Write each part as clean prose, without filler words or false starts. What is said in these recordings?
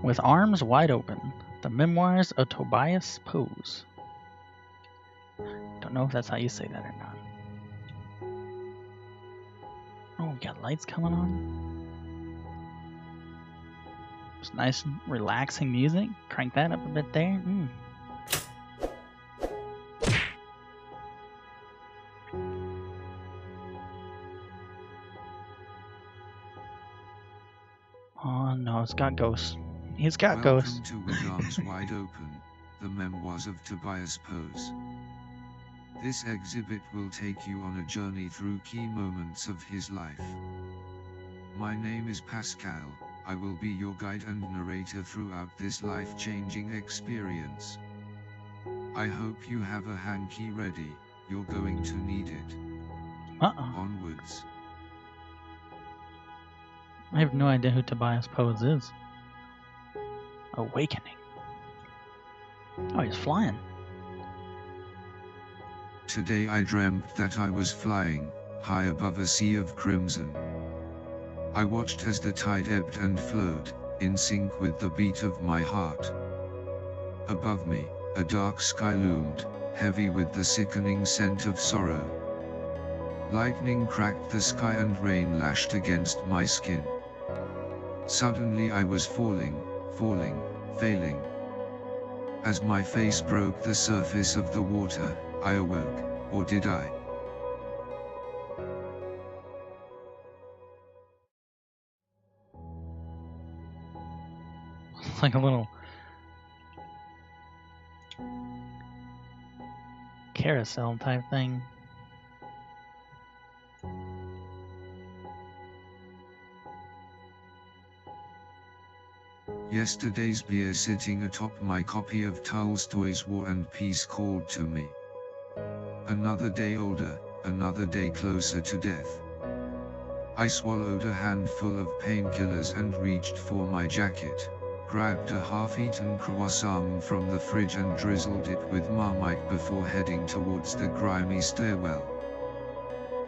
With Arms Wide Open, the memoirs of Tobias Pose. Don't know if that's how you say that or not. Oh, we got lights coming on. It's nice, relaxing music. Crank that up a bit there. Oh no, it's got ghosts. He's got ghosts. Welcome to With Arms Wide Open, the memoirs of Tobias Pose. This exhibit will take you on a journey through key moments of his life. My name is Pascal. I will be your guide and narrator throughout this life-changing experience. I hope you have a hanky ready, you're going to need it. Onwards. I have no idea who Tobias Pose is. Awakening. Oh, he's flying. Today I dreamt that I was flying, high above a sea of crimson. I watched as the tide ebbed and flowed, in sync with the beat of my heart. Above me, a dark sky loomed, heavy with the sickening scent of sorrow. Lightning cracked the sky and rain lashed against my skin. Suddenly I was falling, failing. As my face broke the surface of the water, I awoke, or did I? It's like a little carousel type thing. Yesterday's beer sitting atop my copy of Tolstoy's War and Peace called to me. Another day older, another day closer to death. I swallowed a handful of painkillers and reached for my jacket, grabbed a half-eaten croissant from the fridge and drizzled it with Marmite before heading towards the grimy stairwell.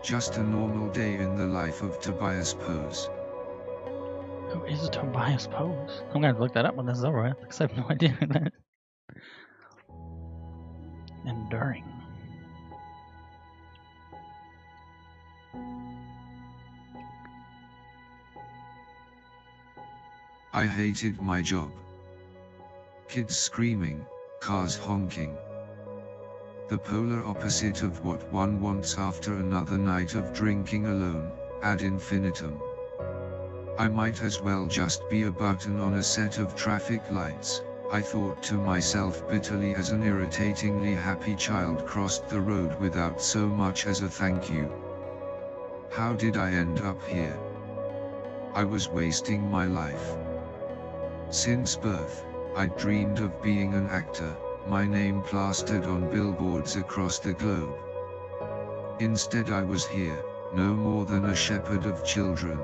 Just a normal day in the life of Tobias Pose. Who is Tobias Pose? I'm gonna look that up when this is over with, because I have no idea who that is. Enduring. I hated my job. Kids screaming, cars honking. The polar opposite of what one wants after another night of drinking alone, ad infinitum. I might as well just be a button on a set of traffic lights, I thought to myself bitterly as an irritatingly happy child crossed the road without so much as a thank you. How did I end up here? I was wasting my life. Since birth, I'd dreamed of being an actor, my name plastered on billboards across the globe. Instead I was here, no more than a shepherd of children.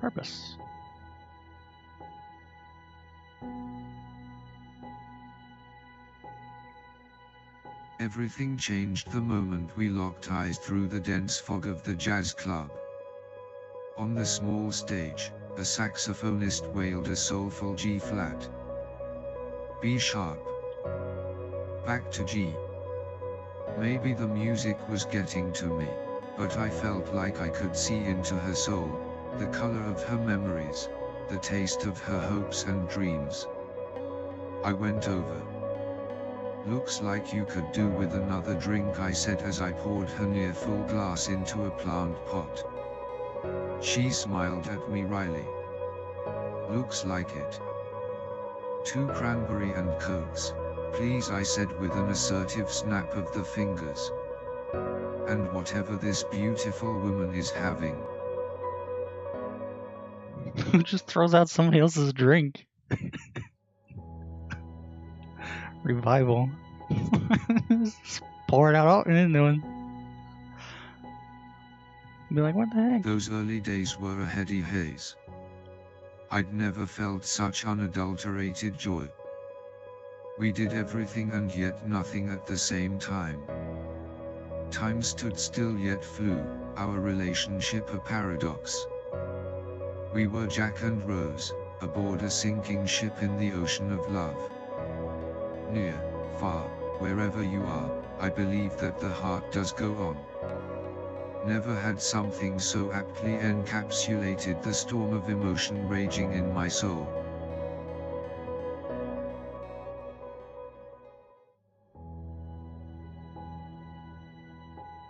Purpose. Everything changed the moment we locked eyes through the dense fog of the jazz club. On the small stage, a saxophonist wailed a soulful G-flat. B sharp. Back to G. Maybe the music was getting to me, but I felt like I could see into her soul, the color of her memories, the taste of her hopes and dreams. I went over. Looks like you could do with another drink, I said as I poured her near full glass into a plant pot. She smiled at me wryly. Looks like it. 2 cranberry and cokes, please, I said with an assertive snap of the fingers. And whatever this beautiful woman is having. Who just throws out somebody else's drink? Revival. Just pour it out all in a new one. Be like, what the heck? Those early days were a heady haze. I'd never felt such unadulterated joy. We did everything and yet nothing at the same time. Time stood still yet flew, our relationship a paradox. We were Jack and Rose, aboard a sinking ship in the ocean of love. Near, far, wherever you are, I believe that the heart does go on. Never had something so aptly encapsulated the storm of emotion raging in my soul.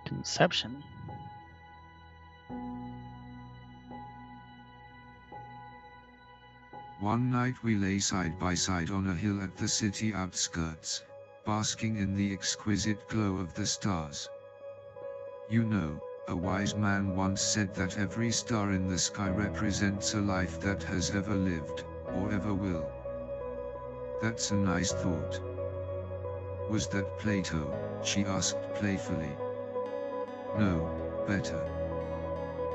Conception. One night we lay side by side on a hill at the city outskirts, basking in the exquisite glow of the stars. You know, a wise man once said that every star in the sky represents a life that has ever lived, or ever will. That's a nice thought. Was that Plato? She asked playfully. No, better.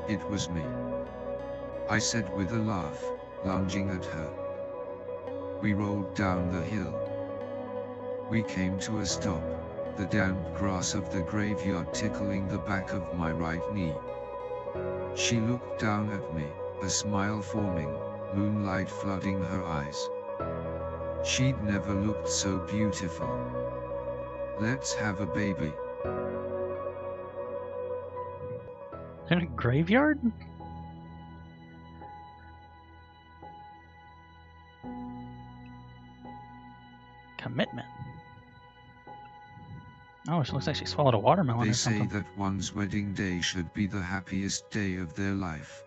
It was me, I said with a laugh, lunging at her. We rolled down the hill. We came to a stop, the damp grass of the graveyard tickling the back of my right knee. She looked down at me, a smile forming, moonlight flooding her eyes. She'd never looked so beautiful. Let's have a baby. In a graveyard? Commitment. Oh, she looks like she swallowed a watermelon They or say something. that one's wedding day should be the happiest day of their life.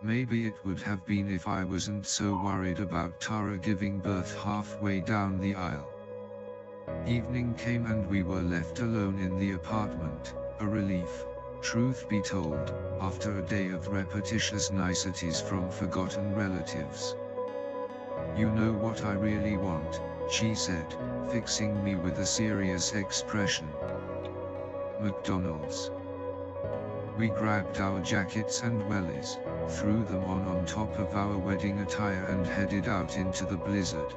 Maybe it would have been if I wasn't so worried about Tara giving birth halfway down the aisle. Evening came and we were left alone in the apartment, a relief, truth be told, after a day of repetitious niceties from forgotten relatives. You know what I really want, she said, fixing me with a serious expression. McDonald's. We grabbed our jackets and wellies, threw them on top of our wedding attire and headed out into the blizzard.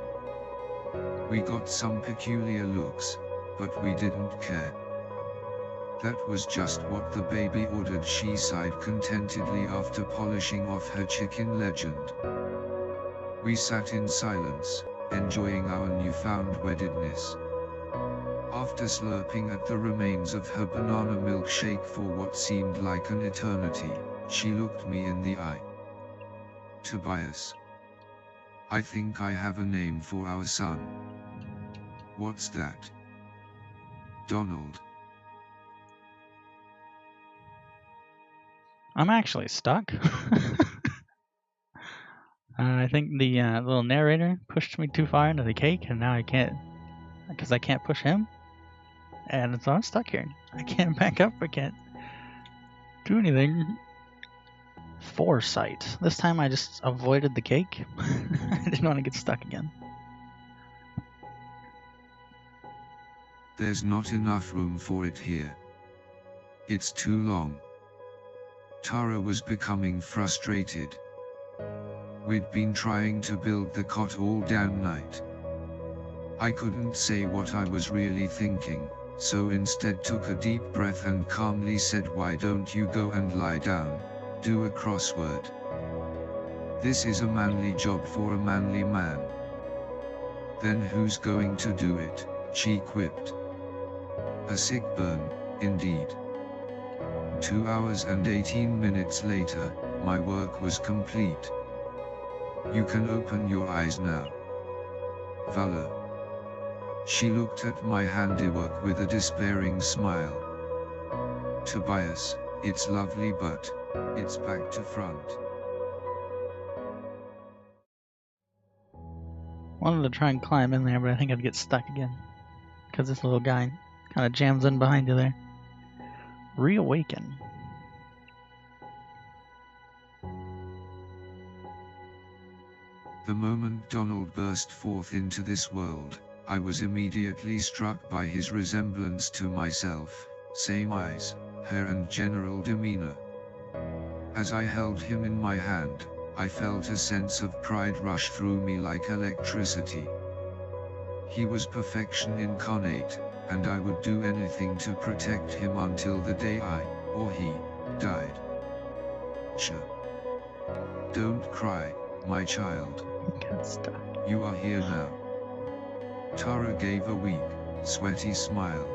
We got some peculiar looks, but we didn't care. That was just what the baby ordered, she sighed contentedly after polishing off her chicken legend. We sat in silence, enjoying our newfound weddedness. After slurping at the remains of her banana milkshake for what seemed like an eternity, she looked me in the eye. Tobias. I think I have a name for our son. What's that? Donald. I'm actually stuck. I think the little narrator pushed me too far into the cake, and now I can't, because I can't push him. And so I'm stuck here. I can't back up. I can't do anything. Foresight. This time I just avoided the cake. I didn't want to get stuck again. There's not enough room for it here. It's too long. Tara was becoming frustrated. We'd been trying to build the cot all damn night. I couldn't say what I was really thinking, so instead took a deep breath and calmly said, why don't you go and lie down, do a crossword. This is a manly job for a manly man. Then who's going to do it, she quipped. A sick burn, indeed. 2 hours and 18 minutes later, my work was complete. You can open your eyes now. Valor. She looked at my handiwork with a despairing smile. Tobias, it's lovely but it's back to front. Wanted to try and climb in there, but I think I'd get stuck again. Because this little guy kind of jams in behind you there. Reawaken. The moment Donald burst forth into this world, I was immediately struck by his resemblance to myself, same eyes, hair and general demeanor. As I held him in my hand, I felt a sense of pride rush through me like electricity. He was perfection incarnate, and I would do anything to protect him until the day I or he died. Sure. Don't cry, my child. Got stuck. You are here now. Tara gave a weak, sweaty smile.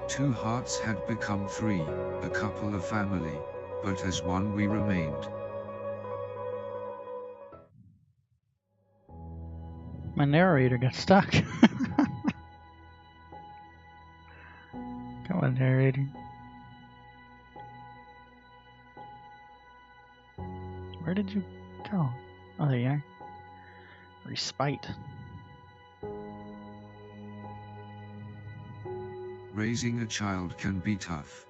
2 hearts had become 3, a couple of family, but as one we remained. My narrator got stuck. Come on, narrator. Where did you go? Oh, there you are. Respite. Raising a child can be tough.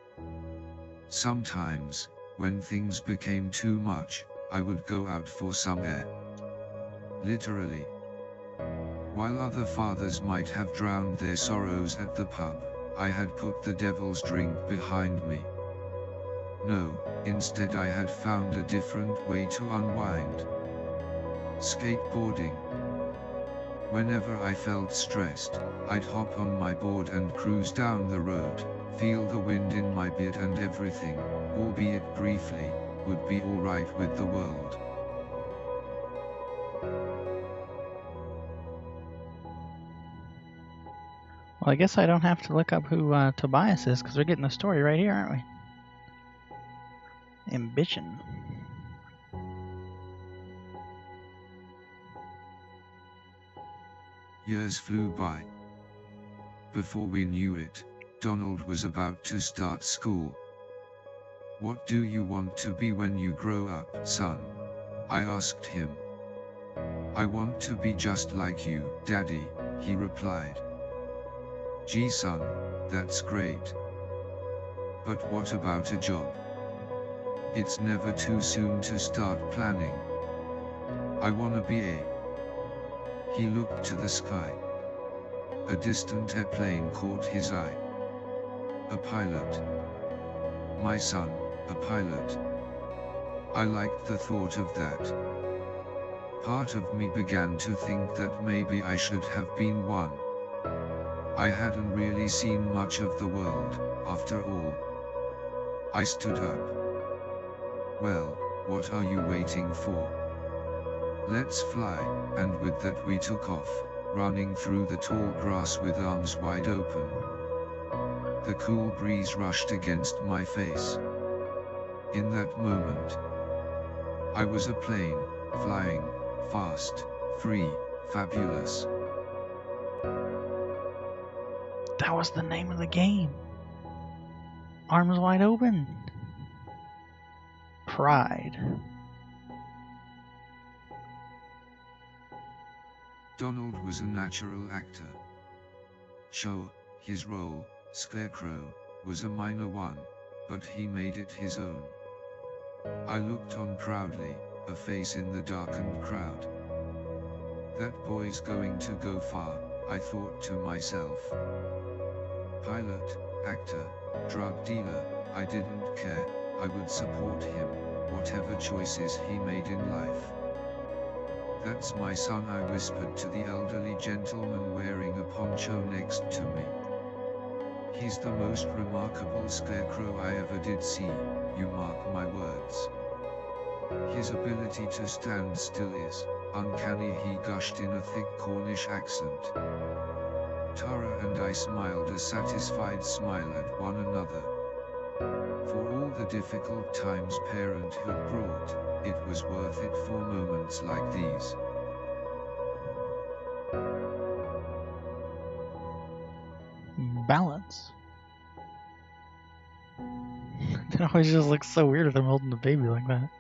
Sometimes, when things became too much, I would go out for some air. Literally. While other fathers might have drowned their sorrows at the pub, I had put the devil's drink behind me. No, instead I had found a different way to unwind. Skateboarding. Whenever I felt stressed, I'd hop on my board and cruise down the road, feel the wind in my beard, and everything, albeit briefly, would be alright with the world. Well, I guess I don't have to look up who Tobias is, because we're getting the story right here, aren't we? Ambition. Years flew by. Before we knew it, Donald was about to start school. "What do you want to be when you grow up, son?" I asked him. "I want to be just like you, Daddy," he replied. "Gee son, that's great. But what about a job? It's never too soon to start planning." "I wanna be a..." He looked to the sky. A distant airplane caught his eye. "A pilot. My son, a pilot." I liked the thought of that. Part of me began to think that maybe I should have been one. I hadn't really seen much of the world, after all. I stood up. "Well, what are you waiting for? Let's fly," and with that we took off, running through the tall grass with arms wide open. The cool breeze rushed against my face. In that moment, I was a plane, flying, fast, free, fabulous. That was the name of the game. Arms wide open. Pride. Donald was a natural actor. Sure, his role, Scarecrow, was a minor one, but he made it his own. I looked on proudly, a face in the darkened crowd. That boy's going to go far, I thought to myself. Pilot, actor, drug dealer, I didn't care, I would support him, whatever choices he made in life. "That's my son," I whispered to the elderly gentleman wearing a poncho next to me. "He's the most remarkable scarecrow I ever did see, you mark my words. His ability to stand still is uncanny," he gushed in a thick Cornish accent. Tara and I smiled a satisfied smile at one another. For all the difficult times parenthood brought, it was worth it for moments like these. Balance. It always just looks so weird if I'm holding the baby like that.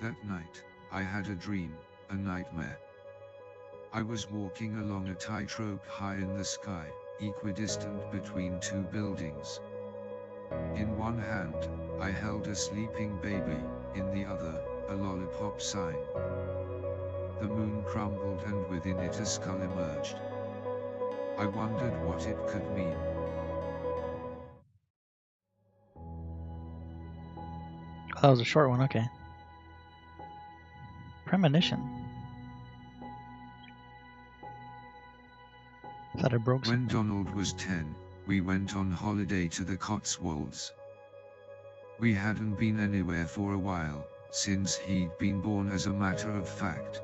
That night, I had a dream, a nightmare. I was walking along a tightrope high in the sky, equidistant between 2 buildings. In one hand, I held a sleeping baby, in the other, a lollipop sign. The moon crumbled and within it a skull emerged. I wondered what it could mean. Oh, that was a short one, okay. Premonition. Thought I broke When something. Donald was 10, we went on holiday to the Cotswolds. We hadn't been anywhere for a while, since he'd been born, as a matter of fact.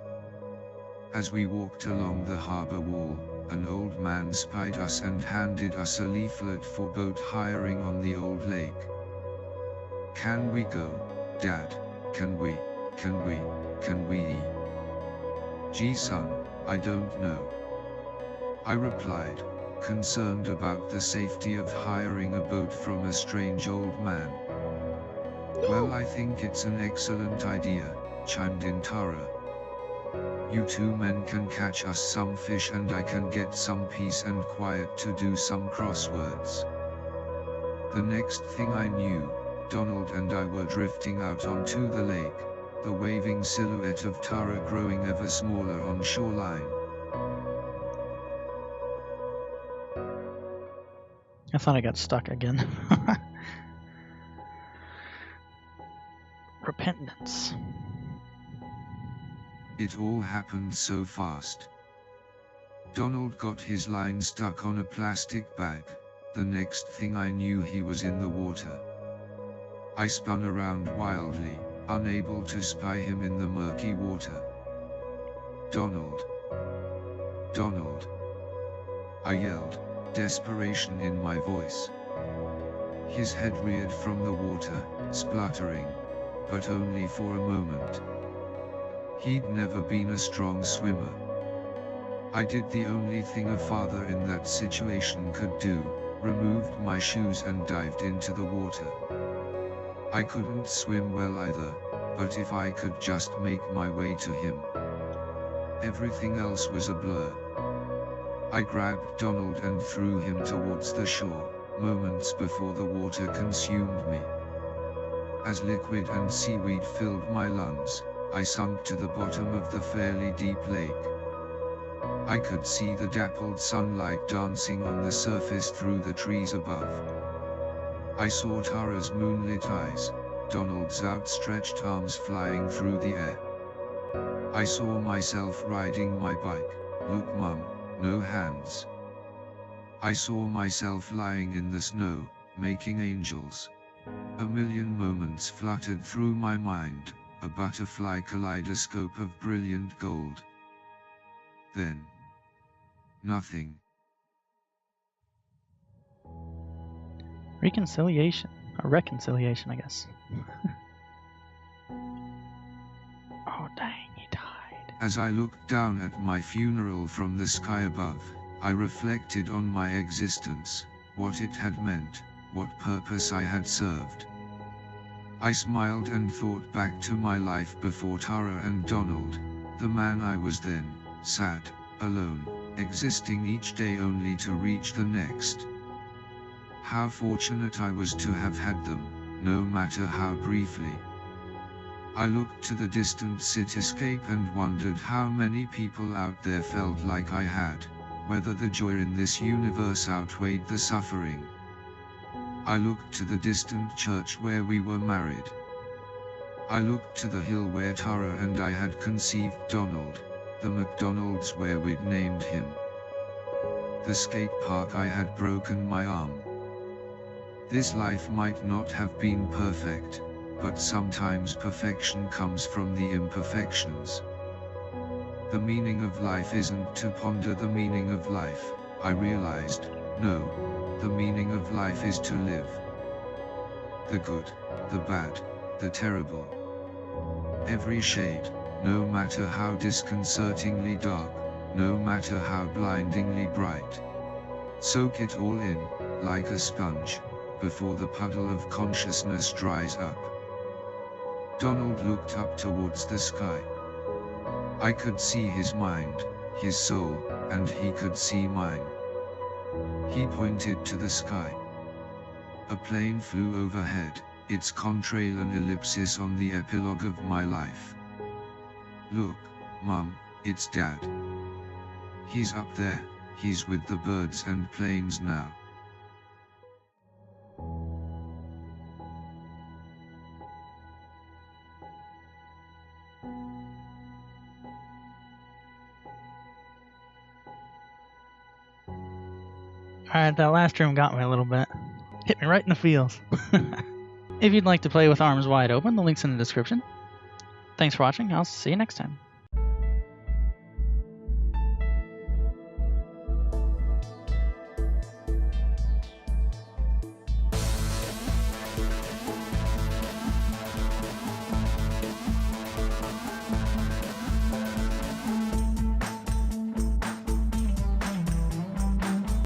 As we walked along the harbour wall, an old man spied us and handed us a leaflet for boat hiring on the old lake. "Can we go, Dad? Can we? Can we?" "Gee son, I don't know," I replied, concerned about the safety of hiring a boat from a strange old man. "Well, I think it's an excellent idea," chimed in Tara. "You two men can catch us some fish and I can get some peace and quiet to do some crosswords." The next thing I knew, Donald and I were drifting out onto the lake, the waving silhouette of Tara growing ever smaller on shoreline. I thought I got stuck again. Repentance. It all happened so fast. Donald got his line stuck on a plastic bag. The next thing I knew, he was in the water. I spun around wildly, unable to spy him in the murky water. "Donald! Donald!" I yelled, desperation in my voice. His head reared from the water, spluttering, but only for a moment. He'd never been a strong swimmer. I did the only thing a father in that situation could do, removed my shoes and dived into the water. I couldn't swim well either, but if I could just make my way to him. Everything else was a blur. I grabbed Donald and threw him towards the shore, moments before the water consumed me. As liquid and seaweed filled my lungs, I sunk to the bottom of the fairly deep lake. I could see the dappled sunlight dancing on the surface through the trees above. I saw Tara's moonlit eyes, Donald's outstretched arms flying through the air. I saw myself riding my bike. "Look, Mum, no hands." I saw myself lying in the snow, making angels. A million moments fluttered through my mind, a butterfly kaleidoscope of brilliant gold. Then, nothing. Reconciliation. Or reconciliation, I guess. Oh, dang, he died. As I looked down at my funeral from the sky above, I reflected on my existence, what it had meant, what purpose I had served. I smiled and thought back to my life before Tara and Donald, the man I was then, sad, alone, existing each day only to reach the next. How fortunate I was to have had them, no matter how briefly. I looked to the distant cityscape and wondered how many people out there felt like I had, whether the joy in this universe outweighed the suffering. I looked to the distant church where we were married. I looked to the hill where Tara and I had conceived Donald, the McDonald's where we'd named him, the skate park I had broken my arm. This life might not have been perfect, but sometimes perfection comes from the imperfections. The meaning of life isn't to ponder the meaning of life, I realized. No, the meaning of life is to live. The good, the bad, the terrible. Every shade, no matter how disconcertingly dark, no matter how blindingly bright. Soak it all in, like a sponge, before the puddle of consciousness dries up. Donald looked up towards the sky. I could see his mind, his soul, and he could see mine. He pointed to the sky. A plane flew overhead, its contrail an ellipsis on the epilogue of my life. "Look, Mum, it's Dad. He's up there, he's with the birds and planes now." Alright, that last room got me a little bit. Hit me right in the feels. If you'd like to play with arms wide open, the link's in the description. Thanks for watching. I'll see you next time.